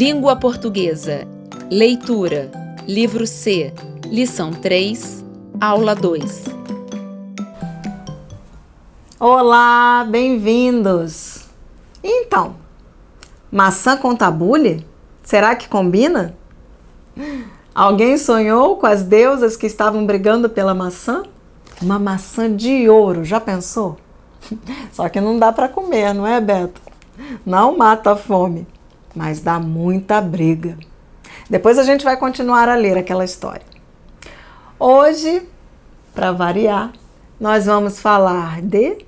Língua Portuguesa. Leitura. Livro C. Lição 3. Aula 2. Olá, bem-vindos! Então, maçã com tabule? Será que combina? Alguém sonhou com as deusas que estavam brigando pela maçã? Uma maçã de ouro, já pensou? Só que não dá para comer, não é, Beto? Não mata a fome, mas dá muita briga. Depois a gente vai continuar a ler aquela história. Hoje, para variar, nós vamos falar de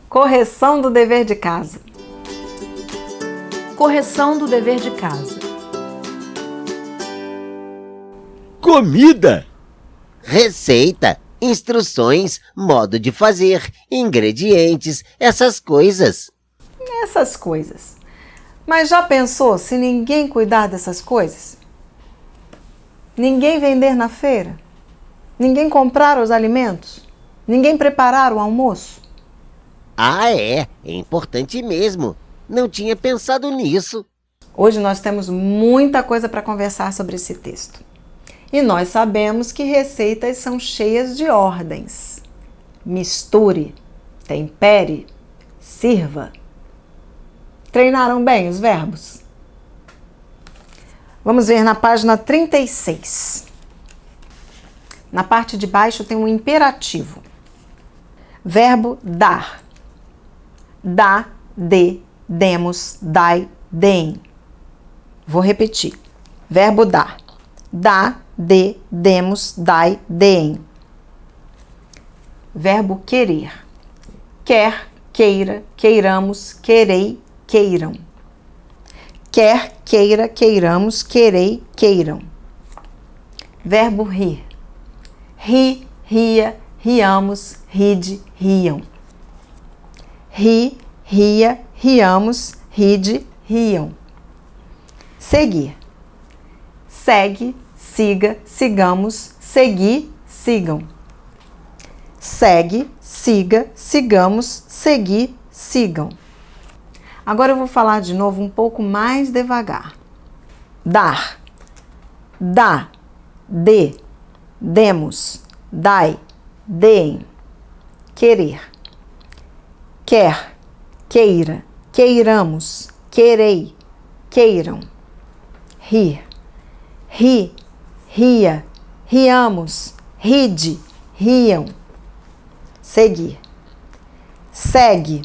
correção do dever de casa. Correção do dever de casa. Comida! Receita, instruções, modo de fazer, ingredientes, essas coisas. Essas coisas. Mas já pensou se ninguém cuidar dessas coisas? Ninguém vender na feira? Ninguém comprar os alimentos? Ninguém preparar o almoço? Ah, é importante mesmo. Não tinha pensado nisso. Hoje nós temos muita coisa para conversar sobre esse texto. E nós sabemos que receitas são cheias de ordens. Misture, tempere, sirva. Treinaram bem os verbos? Vamos ver na página 36. Na parte de baixo tem um imperativo. Verbo dar. Dá, dê, demos, dai, deem. Vou repetir. Verbo dar. Dá, dê, demos, dai, deem. Verbo querer. Quer, queira, queiramos, querei, queiram. Quer, queira, queiramos, querei, queiram. Verbo rir. Ri, ria, riamos, ride, riam. Ri, ria, riamos, ride, riam. Seguir. Segue, siga, sigamos, segui, sigam. Segue, siga, sigamos, segui, sigam. Agora eu vou falar de novo um pouco mais devagar. Dar. Dá, dê, demos, dai, deem. Querer. Quer, queira, queiramos, querei, queiram. Rir. Ri, ria, riamos, ride, riam. Seguir. Segue,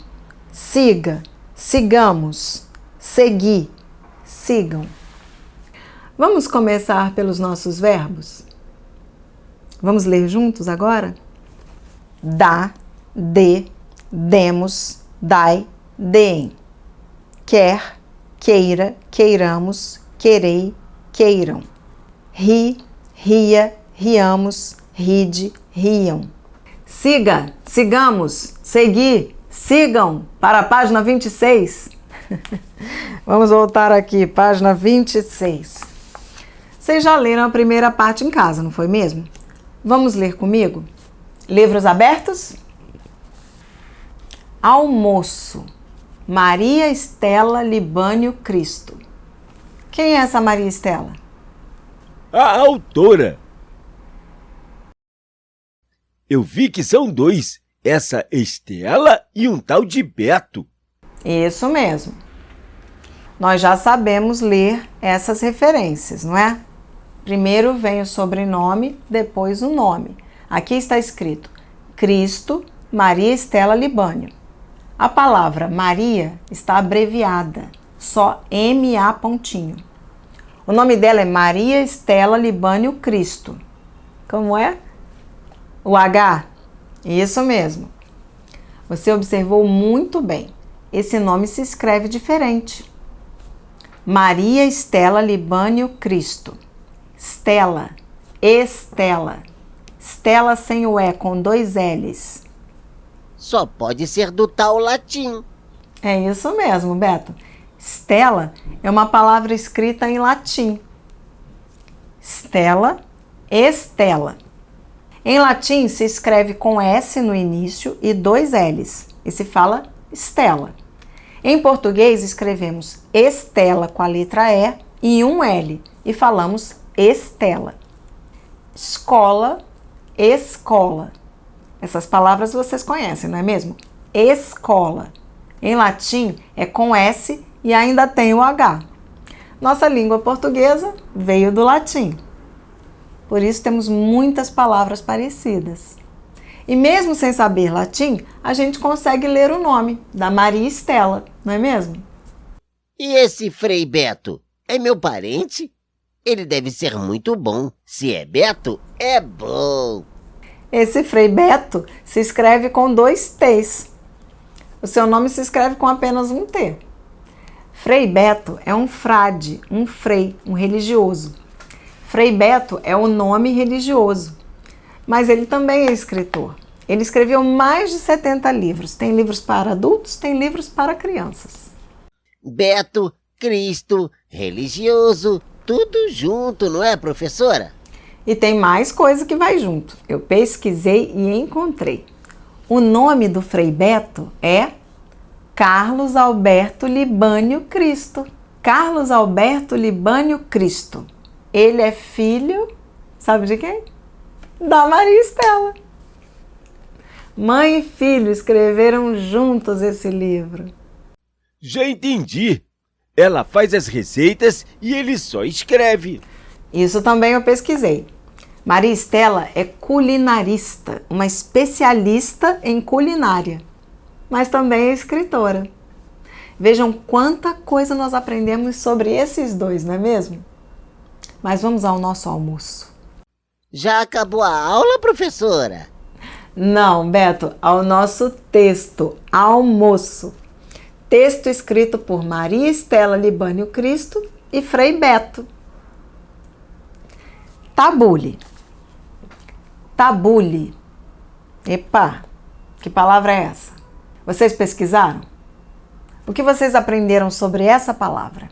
siga, sigamos, segui, sigam. Vamos começar pelos nossos verbos? Vamos ler juntos agora? Dá, dê, demos, dai, deem. Quer, queira, queiramos, querei, queiram. Ri, ria, riamos, ride, riam. Siga, sigamos, segui, sigam para a página 26. Vamos voltar aqui, página 26. Vocês já leram a primeira parte em casa, não foi mesmo? Vamos ler comigo? Livros abertos? Almoço. Maria Estela Libânio Cristo. Quem é essa Maria Estela? A autora! Eu vi que são dois, essa Estela e um tal de Beto. Isso mesmo. Nós já sabemos ler essas referências, não é? Primeiro vem o sobrenome, depois o nome. Aqui está escrito Cristo, Maria Estela Libânio. A palavra Maria está abreviada, só M-A pontinho. O nome dela é Maria Estela Libânio Cristo. Como é? O H? Isso mesmo. Você observou muito bem. Esse nome se escreve diferente. Maria Estela Libânio Cristo. Stella, Estela. Stella sem o E, com 2 L's. Só pode ser do tal latim. É isso mesmo, Beto. Stella é uma palavra escrita em latim. Stella, Estela. Em latim se escreve com S no início e 2 L's e se fala Stella. Em português, escrevemos Estela com a letra E e um L e falamos Estela. Escola, escola. Essas palavras vocês conhecem, não é mesmo? Escola. Em latim é com S e ainda tem o H. Nossa língua portuguesa veio do latim. Por isso temos muitas palavras parecidas. E mesmo sem saber latim, a gente consegue ler o nome da Maria Estela, não é mesmo? E esse Frei Beto é meu parente? Ele deve ser muito bom. Se é Beto, é bom. Esse Frei Beto se escreve com 2 T's. O seu nome se escreve com apenas um T. Frei Beto é um frade, um frei, um religioso. Frei Beto é o nome religioso, mas ele também é escritor. Ele escreveu mais de 70 livros. Tem livros para adultos, tem livros para crianças. Beto, Cristo, religioso, tudo junto, não é, professora? E tem mais coisa que vai junto. Eu pesquisei e encontrei. O nome do Frei Beto é Carlos Alberto Libânio Cristo. Carlos Alberto Libânio Cristo. Ele é filho, sabe de quem? Da Maria Estela. Mãe e filho escreveram juntos esse livro. Já entendi. Ela faz as receitas e ele só escreve. Isso também eu pesquisei. Maria Estela é culinarista, uma especialista em culinária, mas também é escritora. Vejam quanta coisa nós aprendemos sobre esses dois, não é mesmo? Mas vamos ao nosso almoço. Já acabou a aula, professora? Não, Beto, ao nosso texto, almoço. Texto escrito por Maria Estela Libânio Cristo e Frei Beto. Tabule. Tabule. Epa, que palavra é essa? Vocês pesquisaram? O que vocês aprenderam sobre essa palavra?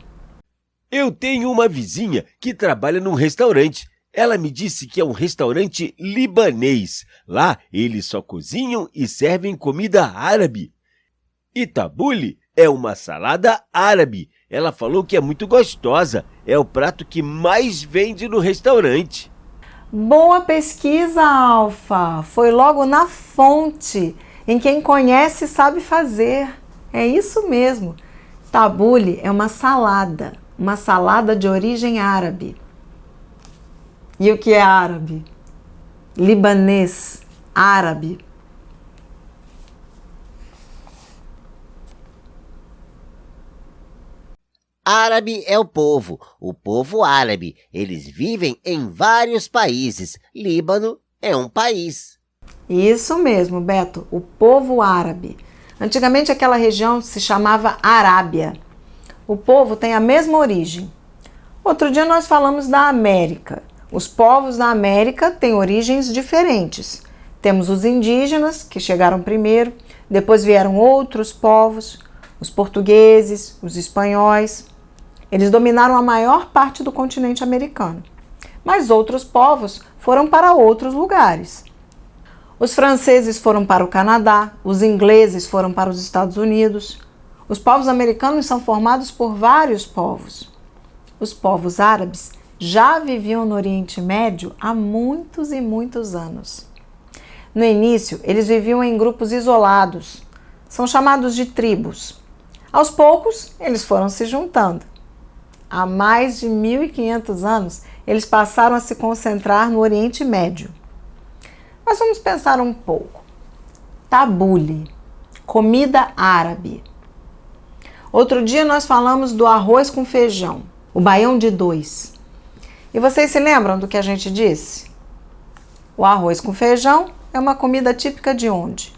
Eu tenho uma vizinha que trabalha num restaurante. Ela me disse que é um restaurante libanês. Lá, eles só cozinham e servem comida árabe. E tabule é uma salada árabe. Ela falou que é muito gostosa. É o prato que mais vende no restaurante. Boa pesquisa, Alfa! Foi logo na fonte, em quem conhece sabe fazer. É isso mesmo. Tabule é uma salada de origem árabe. E o que é árabe? Libanês, árabe. Árabe é o povo árabe. Eles vivem em vários países. Líbano é um país. Isso mesmo, Beto, o povo árabe. Antigamente aquela região se chamava Arábia. O povo tem a mesma origem. Outro dia nós falamos da América. Os povos da América têm origens diferentes. Temos os indígenas, que chegaram primeiro, depois vieram outros povos, os portugueses, os espanhóis. Eles dominaram a maior parte do continente americano. Mas outros povos foram para outros lugares. Os franceses foram para o Canadá, os ingleses foram para os Estados Unidos. Os povos americanos são formados por vários povos. Os povos árabes já viviam no Oriente Médio há muitos e muitos anos. No início, eles viviam em grupos isolados. São chamados de tribos. Aos poucos, eles foram se juntando. Há mais de 1.500 anos, eles passaram a se concentrar no Oriente Médio. Mas vamos pensar um pouco. Tabule, comida árabe. Outro dia nós falamos do arroz com feijão, o baião de dois. E vocês se lembram do que a gente disse? O arroz com feijão é uma comida típica de onde?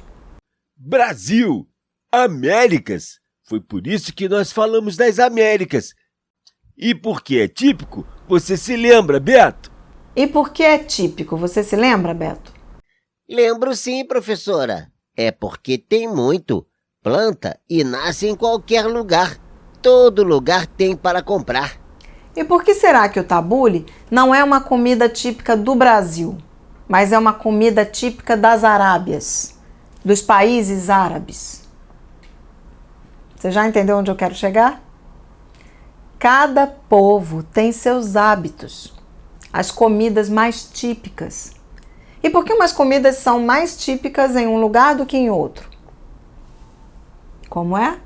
Brasil! Américas! Foi por isso que nós falamos das Américas. E porque é típico, você se lembra, Beto? E por que é típico? Você se lembra, Beto? Lembro sim, professora. É porque tem muito. Planta e nasce em qualquer lugar. Todo lugar tem para comprar. E por que será que o tabule não é uma comida típica do Brasil, mas é uma comida típica das Arábias, dos países árabes? Você já entendeu onde eu quero chegar? Cada povo tem seus hábitos, as comidas mais típicas. E por que umas comidas são mais típicas em um lugar do que em outro? Como é?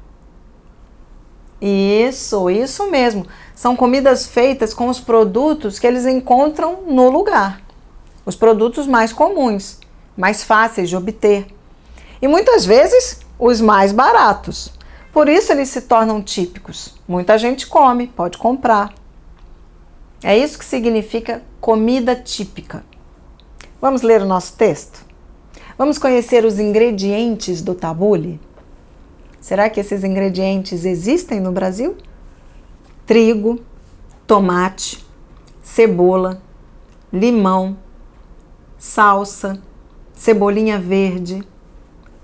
Isso mesmo. São comidas feitas com os produtos que eles encontram no lugar. Os produtos mais comuns, mais fáceis de obter. E muitas vezes os mais baratos. Por isso eles se tornam típicos. Muita gente come, pode comprar. É isso que significa comida típica. Vamos ler o nosso texto? Vamos conhecer os ingredientes do tabule? Será que esses ingredientes existem no Brasil? Trigo, tomate, cebola, limão, salsa, cebolinha verde,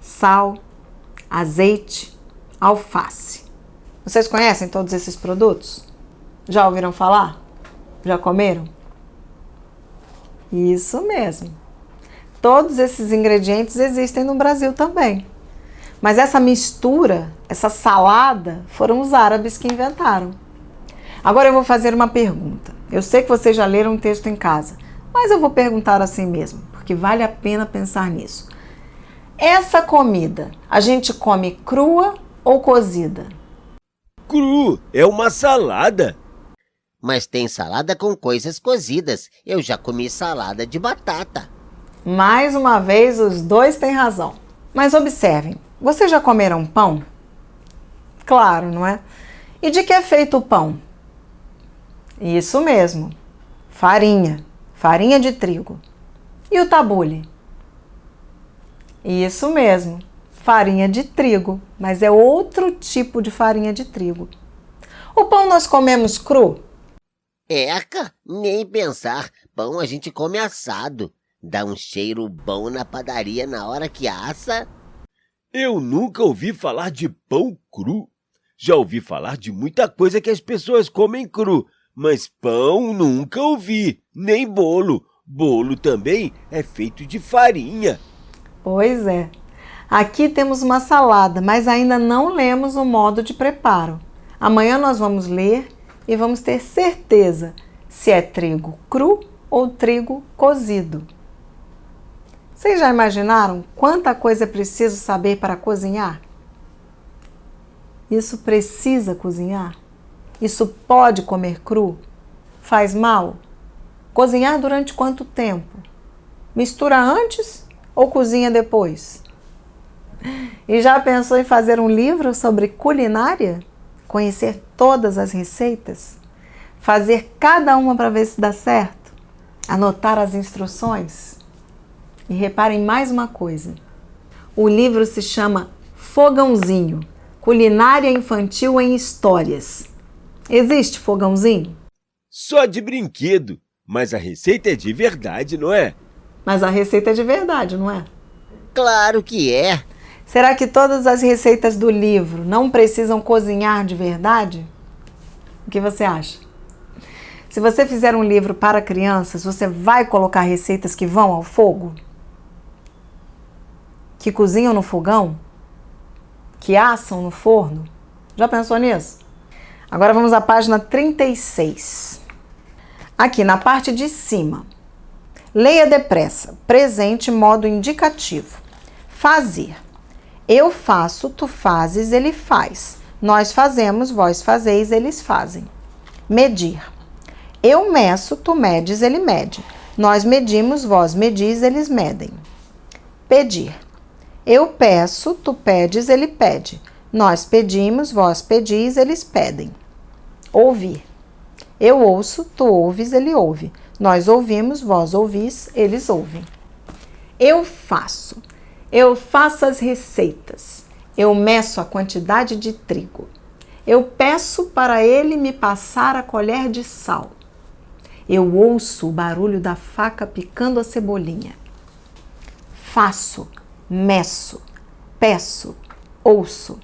sal, azeite, alface. Vocês conhecem todos esses produtos? Já ouviram falar? Já comeram? Isso mesmo. Todos esses ingredientes existem no Brasil também. Mas essa mistura, essa salada, foram os árabes que inventaram. Agora eu vou fazer uma pergunta. Eu sei que vocês já leram o texto em casa, mas eu vou perguntar assim mesmo, porque vale a pena pensar nisso. Essa comida, a gente come crua ou cozida? Cru, é uma salada. Mas tem salada com coisas cozidas. Eu já comi salada de batata. Mais uma vez, os dois têm razão. Mas observem, vocês já comeram pão? Claro, não é? E de que é feito o pão? Isso mesmo, farinha, farinha de trigo. E o tabule? Isso mesmo, farinha de trigo, mas é outro tipo de farinha de trigo. O pão nós comemos cru? Eca, nem pensar. Pão a gente come assado. Dá um cheiro bom na padaria na hora que assa. Eu nunca ouvi falar de pão cru. Já ouvi falar de muita coisa que as pessoas comem cru, mas pão nunca ouvi, nem bolo. Bolo também é feito de farinha. Pois é. Aqui temos uma salada, mas ainda não lemos o modo de preparo. Amanhã nós vamos ler e vamos ter certeza se é trigo cru ou trigo cozido. Vocês já imaginaram quanta coisa é preciso saber para cozinhar? Isso precisa cozinhar? Isso pode comer cru? Faz mal? Cozinhar durante quanto tempo? Mistura antes ou cozinha depois? E já pensou em fazer um livro sobre culinária? Conhecer todas as receitas? Fazer cada uma para ver se dá certo? Anotar as instruções? E reparem mais uma coisa. O livro se chama Fogãozinho, Culinária Infantil em Histórias. Existe fogãozinho? Só de brinquedo, mas a receita é de verdade, não é? Mas a receita é de verdade, não é? Claro que é. Será que todas as receitas do livro não precisam cozinhar de verdade? O que você acha? Se você fizer um livro para crianças, você vai colocar receitas que vão ao fogo? Que cozinham no fogão? Que assam no forno? Já pensou nisso? Agora vamos à página 36. Aqui na parte de cima. Leia depressa. Presente, modo indicativo. Fazer. Eu faço, tu fazes, ele faz. Nós fazemos, vós fazeis, eles fazem. Medir. Eu meço, tu medes, ele mede. Nós medimos, vós medis, eles medem. Pedir. Eu peço, tu pedes, ele pede. Nós pedimos, vós pedis, eles pedem. Ouvir. Eu ouço, tu ouves, ele ouve. Nós ouvimos, vós ouvis, eles ouvem. Eu faço. Eu faço as receitas. Eu meço a quantidade de trigo. Eu peço para ele me passar a colher de sal. Eu ouço o barulho da faca picando a cebolinha. Faço, meço, peço, ouço.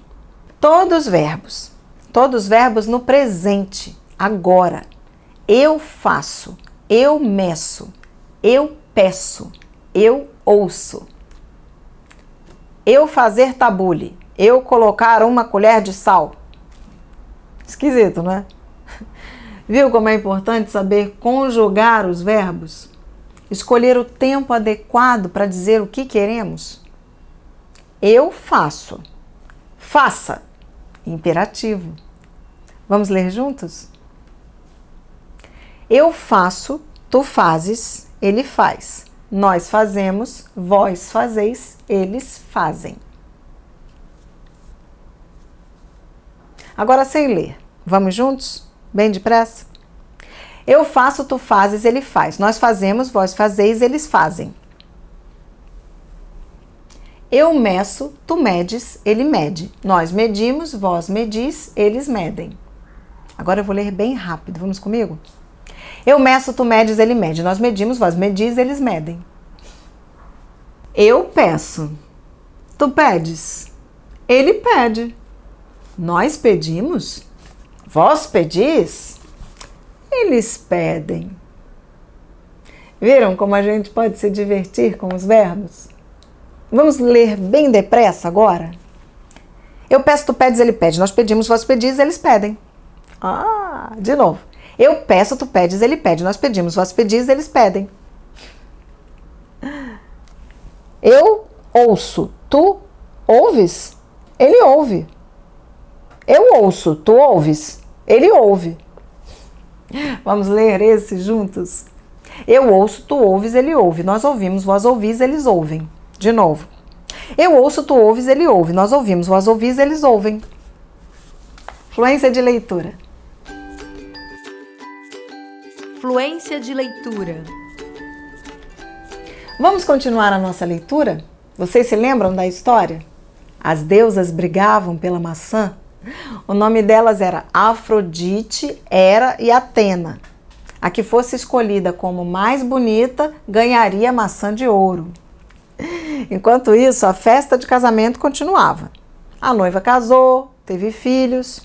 Todos os verbos no presente, agora. Eu faço, eu meço, eu peço, eu ouço. Eu fazer tabule, eu colocar uma colher de sal. Esquisito, né? Viu como é importante saber conjugar os verbos? Escolher o tempo adequado para dizer o que queremos? Eu faço. Faça. Imperativo. Vamos ler juntos? Eu faço, tu fazes, ele faz. Nós fazemos, vós fazeis, eles fazem. Agora sem ler. Vamos juntos? Bem depressa? Eu faço, tu fazes, ele faz. Nós fazemos, vós fazeis, eles fazem. Eu meço, tu medes, ele mede. Nós medimos, vós medis, eles medem. Agora eu vou ler bem rápido. Vamos comigo? Eu meço, tu medes, ele mede. Nós medimos, vós medis, eles medem. Eu peço, tu pedes, ele pede. Nós pedimos, vós pedis, eles pedem. Viram como a gente pode se divertir com os verbos? Vamos ler bem depressa agora? Eu peço, tu pedes, ele pede. Nós pedimos, vós pedis, eles pedem. De novo. Eu peço, tu pedes, ele pede. Nós pedimos, vós pedis, eles pedem. Eu ouço, tu ouves, ele ouve. Eu ouço, tu ouves, ele ouve. Vamos ler esse juntos? Eu ouço, tu ouves, ele ouve. Nós ouvimos, vós ouvis, eles ouvem. De novo. Eu ouço, tu ouves, ele ouve. Nós ouvimos, vós ouvis, eles ouvem. Fluência de leitura. Fluência de leitura. Vamos continuar a nossa leitura? Vocês se lembram da história? As deusas brigavam pela maçã. O nome delas era Afrodite, Hera e Atena. A que fosse escolhida como mais bonita ganharia a maçã de ouro. Enquanto isso, a festa de casamento continuava. A noiva casou, teve filhos.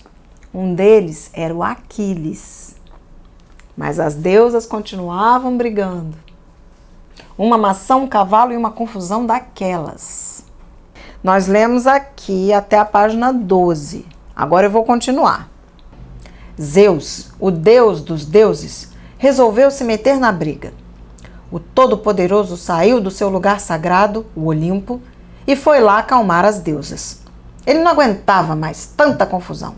Um deles era o Aquiles. Mas as deusas continuavam brigando. Uma maçã, um cavalo e uma confusão daquelas. Nós lemos aqui até a página 12. Agora eu vou continuar. Zeus, o deus dos deuses, resolveu se meter na briga. O Todo-Poderoso saiu do seu lugar sagrado, o Olimpo, e foi lá acalmar as deusas. Ele não aguentava mais tanta confusão.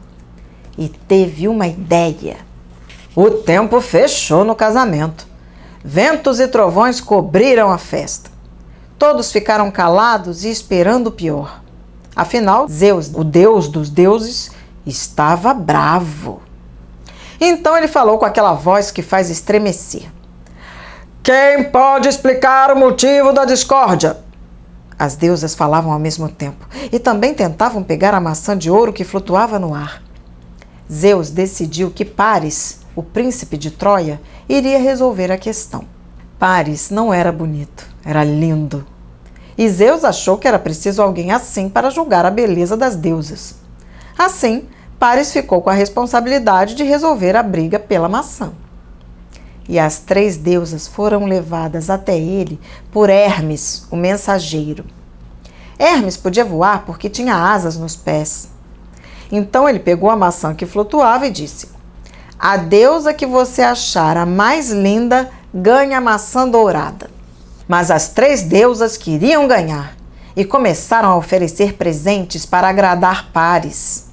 E teve uma ideia. O tempo fechou no casamento. Ventos e trovões cobriram a festa. Todos ficaram calados e esperando o pior. Afinal, Zeus, o deus dos deuses, estava bravo. Então ele falou com aquela voz que faz estremecer. Quem pode explicar o motivo da discórdia? As deusas falavam ao mesmo tempo e também tentavam pegar a maçã de ouro que flutuava no ar. Zeus decidiu que Paris, o príncipe de Troia, iria resolver a questão. Paris não era bonito, era lindo. E Zeus achou que era preciso alguém assim para julgar a beleza das deusas. Assim, Paris ficou com a responsabilidade de resolver a briga pela maçã. E as 3 deusas foram levadas até ele por Hermes, o mensageiro. Hermes podia voar porque tinha asas nos pés. Então ele pegou a maçã que flutuava e disse: a deusa que você achar a mais linda ganha a maçã dourada. Mas as 3 deusas queriam ganhar e começaram a oferecer presentes para agradar Paris.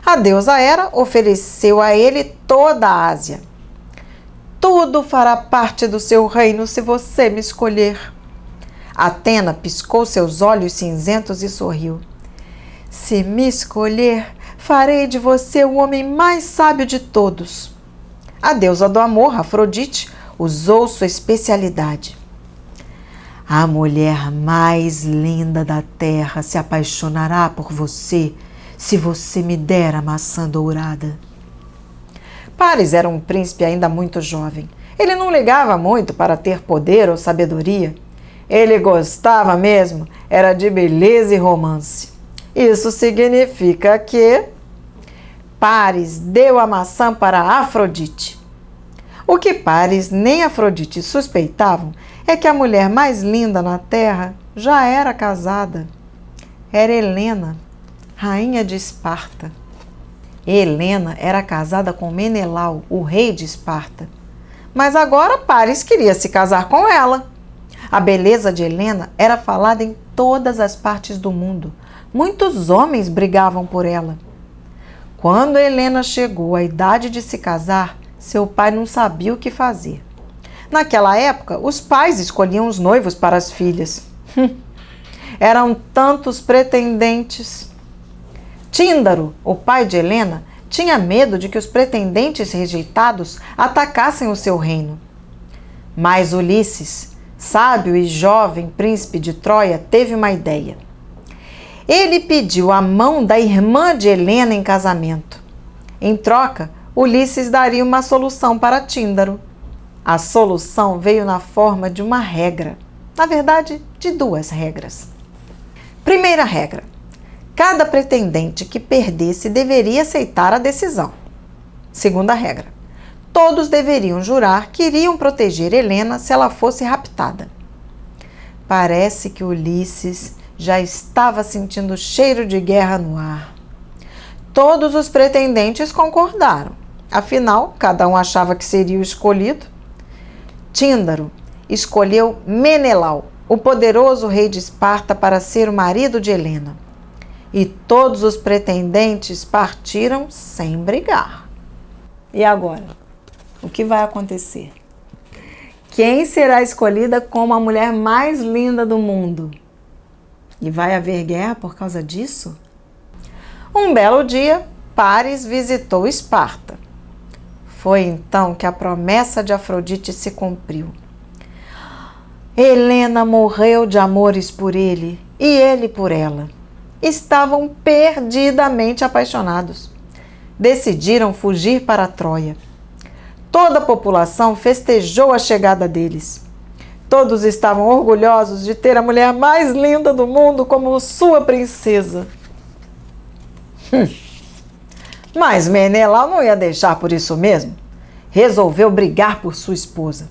A deusa Hera ofereceu a ele toda a Ásia. Tudo fará parte do seu reino se você me escolher. Atena piscou seus olhos cinzentos e sorriu. Se me escolher, farei de você o homem mais sábio de todos. A deusa do amor, Afrodite, usou sua especialidade. A mulher mais linda da terra se apaixonará por você se você me der a maçã dourada. Paris era um príncipe ainda muito jovem. Ele não ligava muito para ter poder ou sabedoria. Ele gostava mesmo, era de beleza e romance. Isso significa que Paris deu a maçã para Afrodite. O que Paris nem Afrodite suspeitavam é que a mulher mais linda na terra já era casada. Era Helena, rainha de Esparta. Helena era casada com Menelau, o rei de Esparta. Mas agora Paris queria se casar com ela. A beleza de Helena era falada em todas as partes do mundo. Muitos homens brigavam por ela. Quando Helena chegou à idade de se casar, seu pai não sabia o que fazer. Naquela época, os pais escolhiam os noivos para as filhas. Eram tantos pretendentes. Tíndaro, o pai de Helena, tinha medo de que os pretendentes rejeitados atacassem o seu reino. Mas Ulisses, sábio e jovem príncipe de Troia, teve uma ideia. Ele pediu a mão da irmã de Helena em casamento. Em troca, Ulisses daria uma solução para Tíndaro. A solução veio na forma de uma regra. Na verdade, de 2 regras. Primeira regra: cada pretendente que perdesse deveria aceitar a decisão. Segunda regra: todos deveriam jurar que iriam proteger Helena se ela fosse raptada. Parece que Ulisses já estava sentindo o cheiro de guerra no ar. Todos os pretendentes concordaram. Afinal, cada um achava que seria o escolhido. Tíndaro escolheu Menelau, o poderoso rei de Esparta, para ser o marido de Helena. E todos os pretendentes partiram sem brigar. E agora? O que vai acontecer? Quem será escolhida como a mulher mais linda do mundo? E vai haver guerra por causa disso? Um belo dia, Paris visitou Esparta. Foi então que a promessa de Afrodite se cumpriu. Helena morreu de amores por ele e ele por ela. Estavam perdidamente apaixonados. Decidiram fugir para Troia. Toda a população festejou a chegada deles. Todos estavam orgulhosos de ter a mulher mais linda do mundo como sua princesa. Mas Menelau não ia deixar por isso mesmo. Resolveu brigar por sua esposa.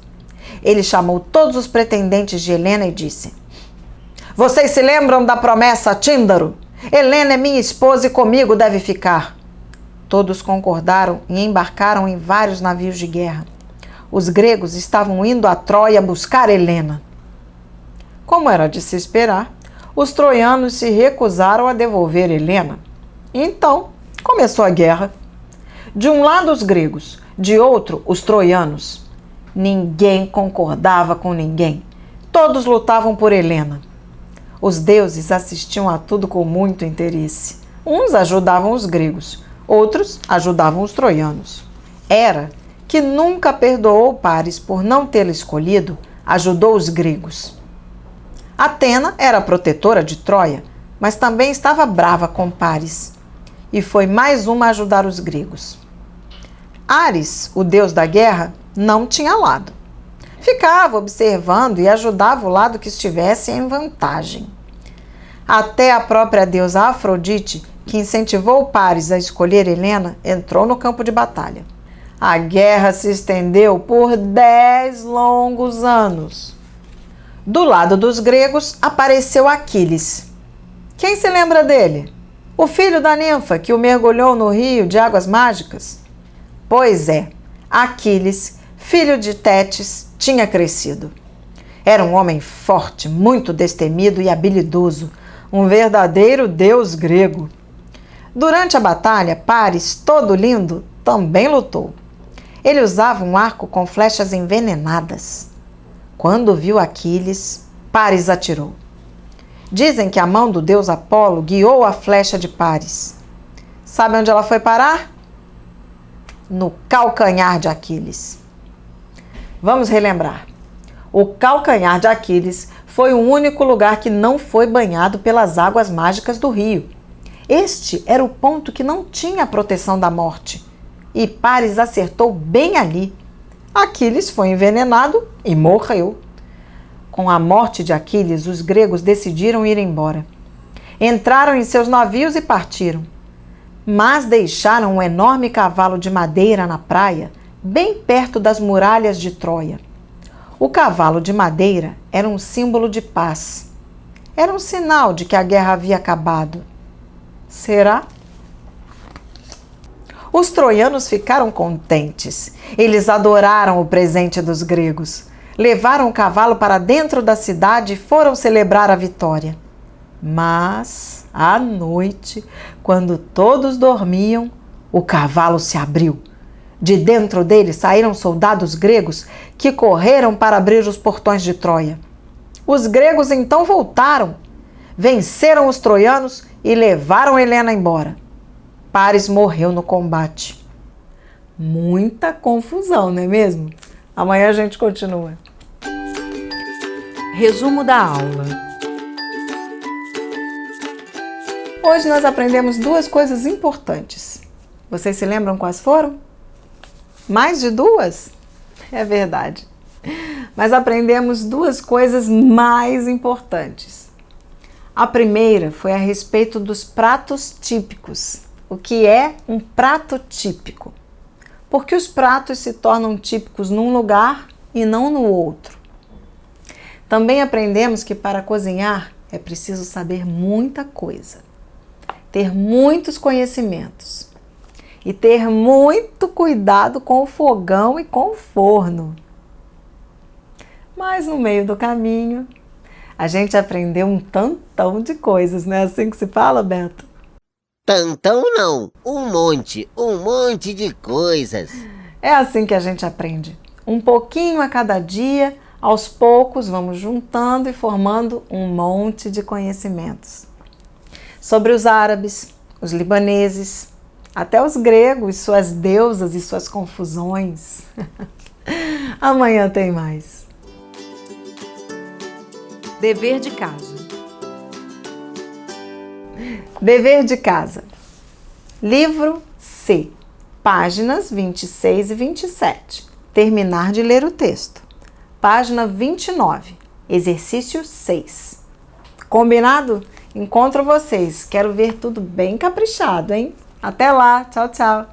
Ele chamou todos os pretendentes de Helena e disse: vocês se lembram da promessa a Tíndaro? Helena é minha esposa e comigo deve ficar. Todos concordaram e embarcaram em vários navios de guerra. Os gregos estavam indo a Troia buscar Helena. Como era de se esperar, os troianos se recusaram a devolver Helena. Então, começou a guerra. De um lado os gregos, de outro os troianos. Ninguém concordava com ninguém. Todos lutavam por Helena. Os deuses assistiam a tudo com muito interesse. Uns ajudavam os gregos, outros ajudavam os troianos. Hera, que nunca perdoou Paris por não tê-lo escolhido, ajudou os gregos. Atena era protetora de Troia, mas também estava brava com Paris, e foi mais uma a ajudar os gregos. Ares, o deus da guerra, não tinha lado. Ficava observando e ajudava o lado que estivesse em vantagem. Até a própria deusa Afrodite, que incentivou Paris a escolher Helena, entrou no campo de batalha. A guerra se estendeu por 10 longos anos. Do lado dos gregos apareceu Aquiles. Quem se lembra dele? O filho da ninfa que o mergulhou no rio de águas mágicas? Pois é, Aquiles, filho de Tétis, tinha crescido. Era um homem forte, muito destemido e habilidoso, um verdadeiro deus grego. Durante a batalha, Paris, todo lindo, também lutou. Ele usava um arco com flechas envenenadas. Quando viu Aquiles, Paris atirou. Dizem que a mão do deus Apolo guiou a flecha de Paris. Sabe onde ela foi parar? No calcanhar de Aquiles. Vamos relembrar. O calcanhar de Aquiles foi o único lugar que não foi banhado pelas águas mágicas do rio. Este era o ponto que não tinha a proteção da morte. E Paris acertou bem ali. Aquiles foi envenenado e morreu. Com a morte de Aquiles, os gregos decidiram ir embora. Entraram em seus navios e partiram. Mas deixaram um enorme cavalo de madeira na praia, bem perto das muralhas de Troia. O cavalo de madeira era um símbolo de paz. Era um sinal de que a guerra havia acabado. Será? Os troianos ficaram contentes. Eles adoraram o presente dos gregos. Levaram o cavalo para dentro da cidade e foram celebrar a vitória. Mas, à noite, quando todos dormiam, o cavalo se abriu. De dentro dele saíram soldados gregos que correram para abrir os portões de Troia. Os gregos então voltaram, venceram os troianos e levaram Helena embora. Paris morreu no combate. Muita confusão, não é mesmo? Amanhã a gente continua. Resumo da aula. Hoje nós aprendemos duas coisas importantes. Vocês se lembram quais foram? Mais de duas? É verdade. Mas aprendemos duas coisas mais importantes. A primeira foi a respeito dos pratos típicos. O que é um prato típico? Porque os pratos se tornam típicos num lugar e não no outro. Também aprendemos que para cozinhar é preciso saber muita coisa, ter muitos conhecimentos e ter muito cuidado com o fogão e com o forno. Mas no meio do caminho, a gente aprendeu um tantão de coisas, não é assim que se fala, Beto? Tantão não, um monte de coisas. É assim que a gente aprende. Um pouquinho a cada dia, aos poucos vamos juntando e formando um monte de conhecimentos. Sobre os árabes, os libaneses, até os gregos, suas deusas e suas confusões. Amanhã tem mais. Dever de casa. Dever de casa. Livro C, páginas 26 e 27. Terminar de ler o texto. Página 29, exercício 6. Combinado? Encontro vocês. Quero ver tudo bem caprichado, hein? Até lá. Tchau, tchau.